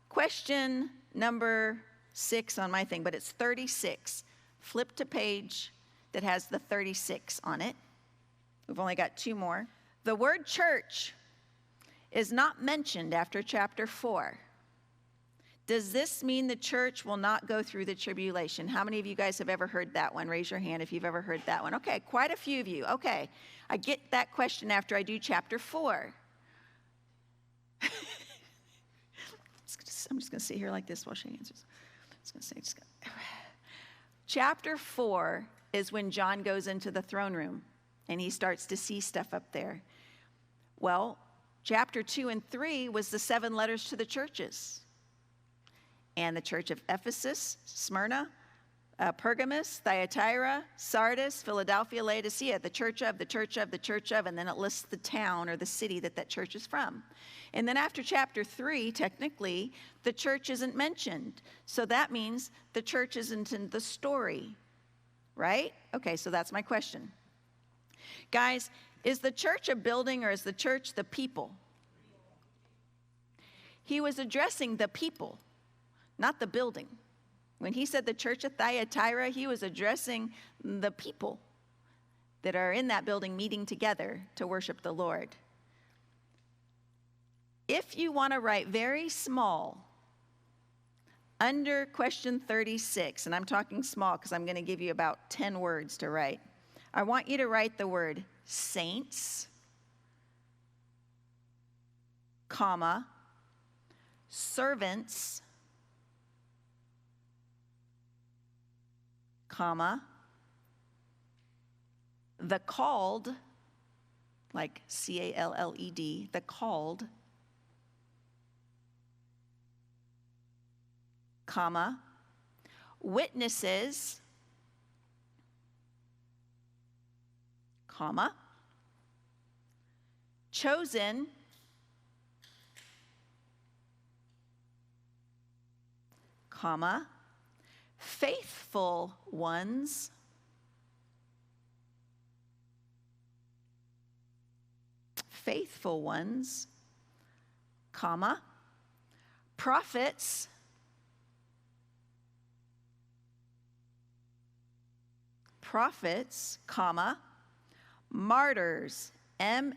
Question number 6 on my thing, but it's 36. Flip to page that has the 36 on it. We've only got 2 more. The word church is not mentioned after chapter 4. Does this mean the church will not go through the tribulation? How many of you guys have ever heard that one? Raise your hand if you've ever heard that one. Okay, quite a few of you. Okay, I get that question after I do chapter 4. I'm just going to sit here like this while she answers. Chapter 4 is when John goes into the throne room and he starts to see stuff up there. Well, chapter 2 and 3 was the 7 letters to the churches. And the church of Ephesus, Smyrna, Pergamos, Thyatira, Sardis, Philadelphia, Laodicea, the church of, and then it lists the town or the city that church is from. And then after chapter 3, technically, the church isn't mentioned. So that means the church isn't in the story, right? Okay, so that's my question. Guys, is the church a building or is the church the people? He was addressing the people, not the building. When he said the church of Thyatira, he was addressing the people that are in that building meeting together to worship the Lord. If you want to write very small under question 36, and I'm talking small because I'm going to give you about 10 words to write, I want you to write the word saints, comma, servants, comma, the called, like C-A-L-L-E-D, the called, comma, witnesses, comma, chosen, comma, faithful ones, comma, prophets, comma, martyrs, M-A-R-T-Y-R-S,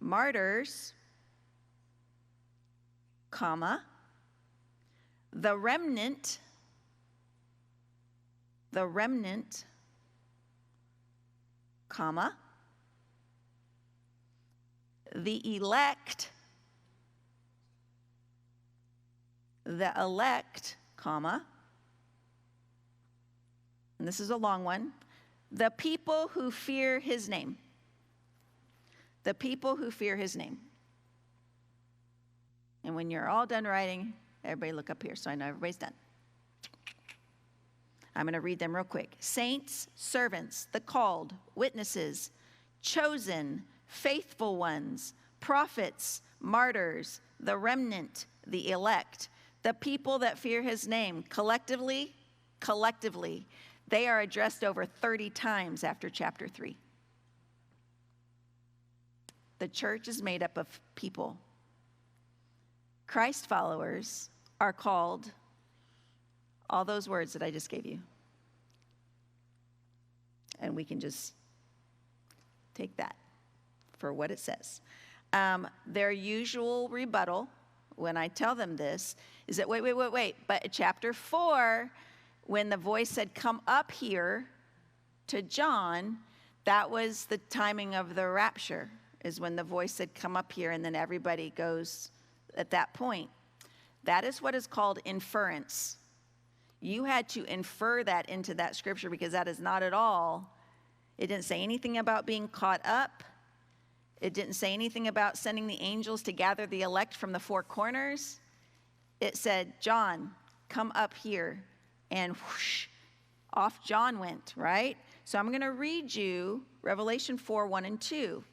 martyrs, comma, the remnant, comma, the elect, comma, and this is a long one, the people who fear his name. the people who fear his name. And when you're all done writing, everybody look up here so I know everybody's done. I'm going to read them real quick. Saints, servants, the called, witnesses, chosen, faithful ones, prophets, martyrs, the remnant, the elect, the people that fear his name, collectively, they are addressed over 30 times after chapter 3. The church is made up of people. Christ followers are called all those words that I just gave you. And we can just take that for what it says. Their usual rebuttal when I tell them this is that, wait. But in chapter 4, when the voice said, come up here to John, that was the timing of the rapture, is when the voice said, come up here, and then everybody goes at that point. That is what is called inference. You had to infer that into that scripture because that is not at all. It didn't say anything about being caught up. It didn't say anything about sending the angels to gather the elect from the four corners. It said, John, come up here. And whoosh, off John went, right? So I'm going to read you Revelation 4, 1 and 2.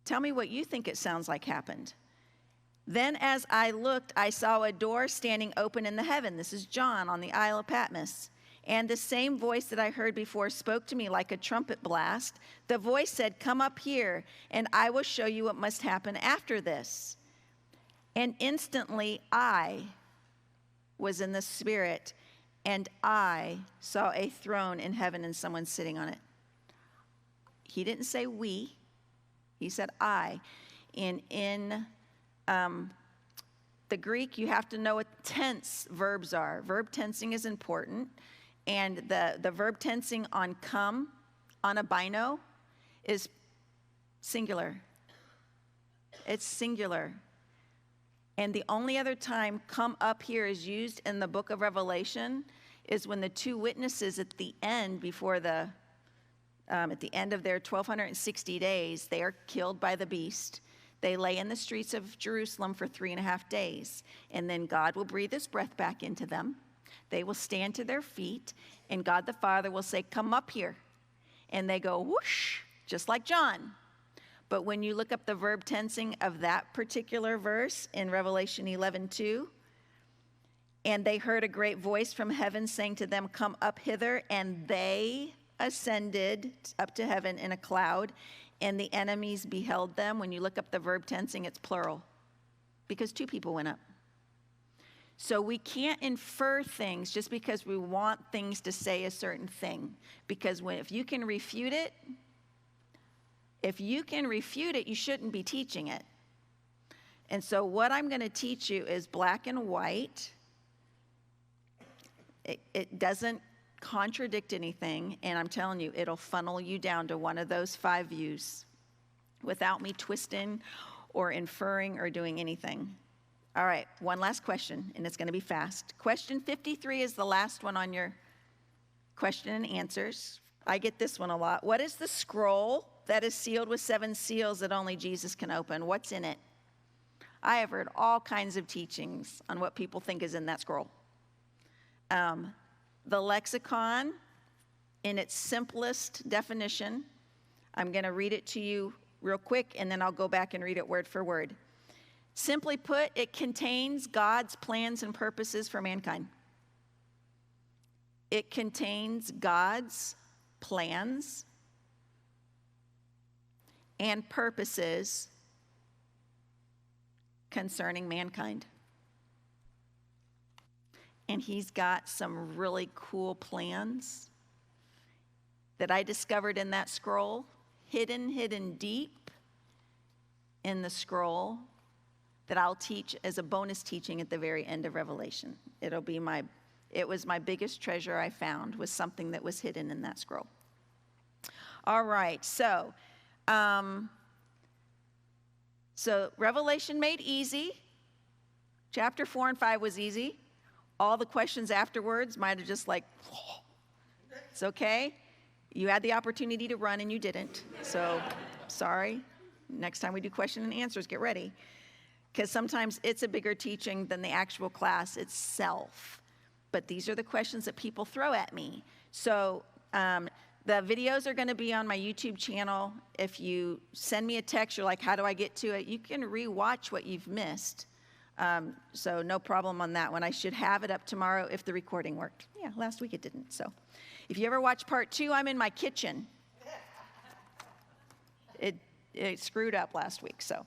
Tell me what you think it sounds like happened. Then as I looked, I saw a door standing open in the heaven. This is John on the Isle of Patmos. And the same voice that I heard before spoke to me like a trumpet blast. The voice said, come up here, and I will show you what must happen after this. And instantly I was in the Spirit, and I saw a throne in heaven and someone sitting on it. He didn't say we. He said I. And in the Greek, you have to know what tense verbs are. Verb tensing is important. And the verb tensing on come, on a bino, is singular. It's singular. And the only other time come up here is used in the book of Revelation is when the two witnesses at the end, before at the end of their 1,260 days, they are killed by the beast. They lay in the streets of Jerusalem for 3.5 days. And then God will breathe his breath back into them. They will stand to their feet, and God the Father will say, come up here. And they go whoosh, just like John. But when you look up the verb tensing of that particular verse in Revelation 11:2, and they heard a great voice from heaven saying to them, come up hither, and they ascended up to heaven in a cloud, and the enemies beheld them. When you look up the verb tensing, it's plural, because 2 people went up. So we can't infer things just because we want things to say a certain thing. Because if you can refute it, you shouldn't be teaching it. And so what I'm going to teach you is black and white. It doesn't contradict anything, and I'm telling you, it'll funnel you down to one of those 5 views without me twisting or inferring or doing anything. All right, one last question, and it's going to be fast. Question 53 is the last one on your question and answers. I get this one a lot. What is the scroll that is sealed with 7 seals that only Jesus can open? What's in it? I have heard all kinds of teachings on what people think is in that scroll. The lexicon, in its simplest definition, I'm going to read it to you real quick, and then I'll go back and read it word for word. Simply put, it contains God's plans and purposes for mankind. It contains God's plans and purposes concerning mankind. And he's got some really cool plans that I discovered in that scroll, hidden deep in the scroll, that I'll teach as a bonus teaching at the very end of Revelation. It was my biggest treasure I found, was something that was hidden in that scroll. All right, so Revelation made easy. Chapter 4 and 5 was easy. All the questions afterwards might have just it's okay. You had the opportunity to run and you didn't, so Sorry. Next time we do question and answers, get ready. Because sometimes it's a bigger teaching than the actual class itself. But these are the questions that people throw at me. So the videos are going to be on my YouTube channel. If you send me a text, you're like, how do I get to it? You can rewatch what you've missed. So no problem on that one. I should have it up tomorrow if the recording worked. Yeah, last week it didn't. So if you ever watch part 2, I'm in my kitchen. It screwed up last week. So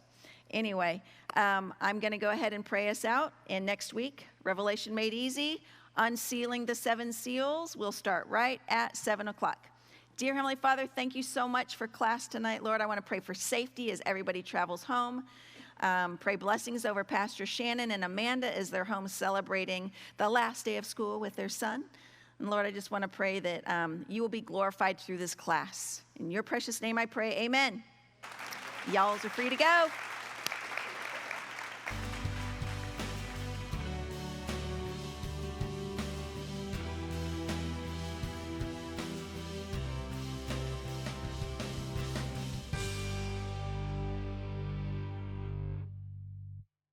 anyway, I'm going to go ahead and pray us out. And next week, Revelation Made Easy, Unsealing the 7 Seals. We'll start right at 7 o'clock. Dear Heavenly Father, thank you so much for class tonight. Lord, I want to pray for safety as everybody travels home. Pray blessings over Pastor Shannon and Amanda as they're home celebrating the last day of school with their son. And Lord, I just want to pray that you will be glorified through this class. In your precious name I pray, amen. Y'all are free to go.